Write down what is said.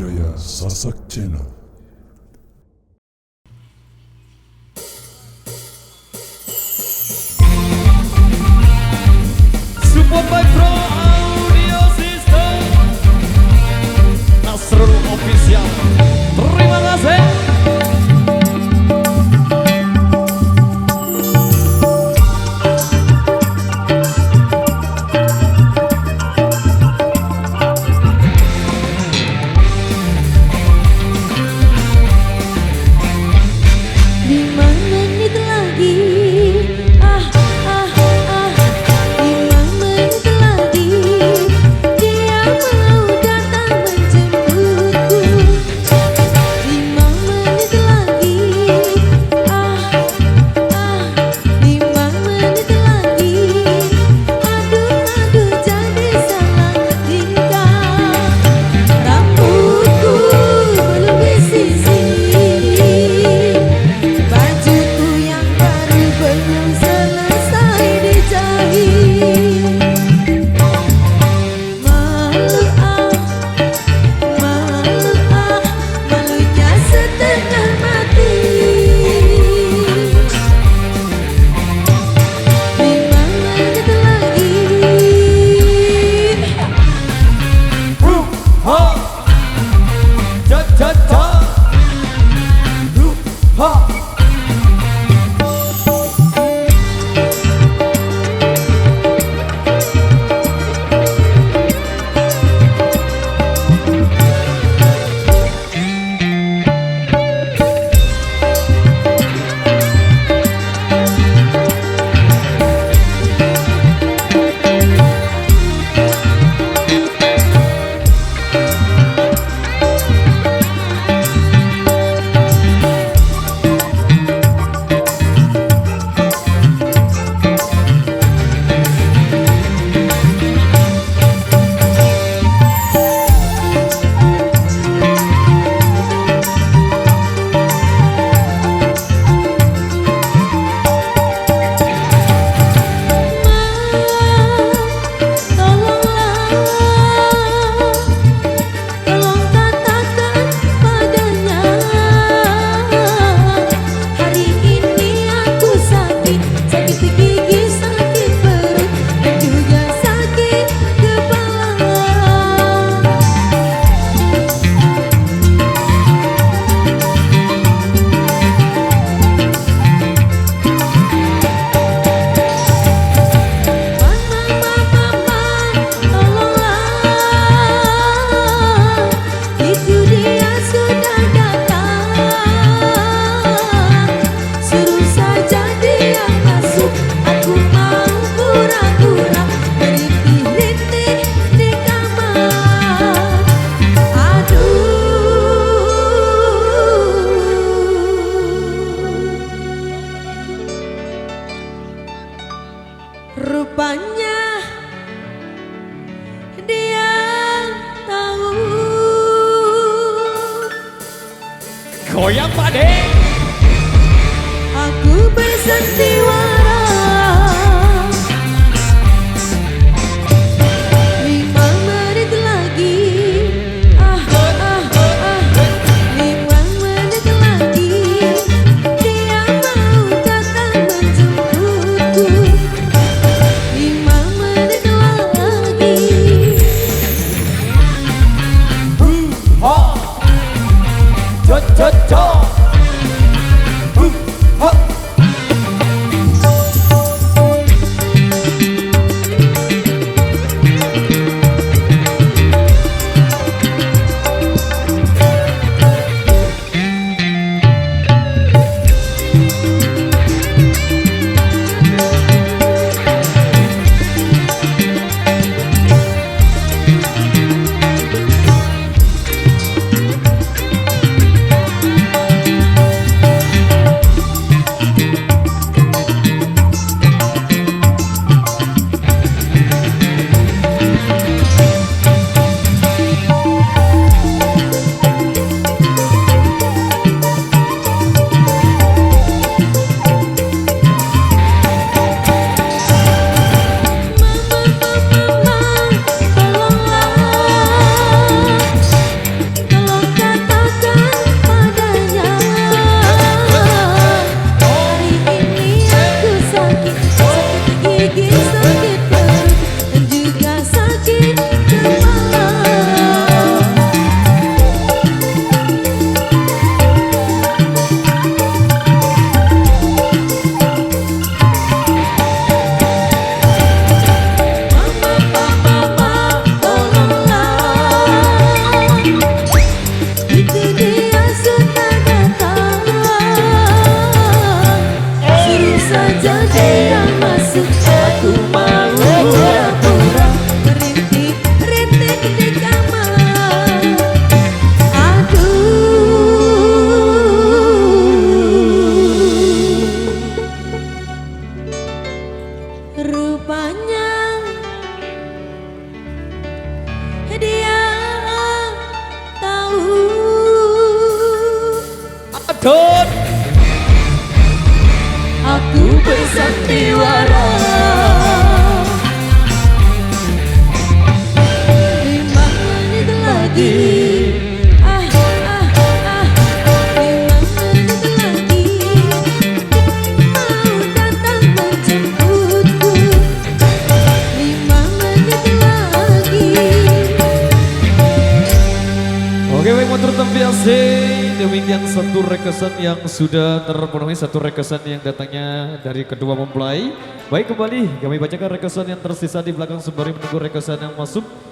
budaya Sasak Channel. Support by Pro Audio System Nasrul Official. Terima kasih. Rupanya dia tahu. Goyang Pak De. Aku bersandiwara 5 menit lagi. 5 menit lagi. Dia mau datang menjemputku. 5 menit lagi. di kamar. Aduh, rupanya dia tahu. Adon Aku bersandiwara 5 menit lagi. 5 menit lagi mau datang menjemputku. 5 menit lagi. Oke baik motor terbiasa. Demikian satu rekesan yang sudah terpenuhi, satu rekesan yang datangnya dari kedua mempelai. Baik kembali kami bacakan rekesan yang tersisa di belakang sembari menunggu rekesan yang masuk.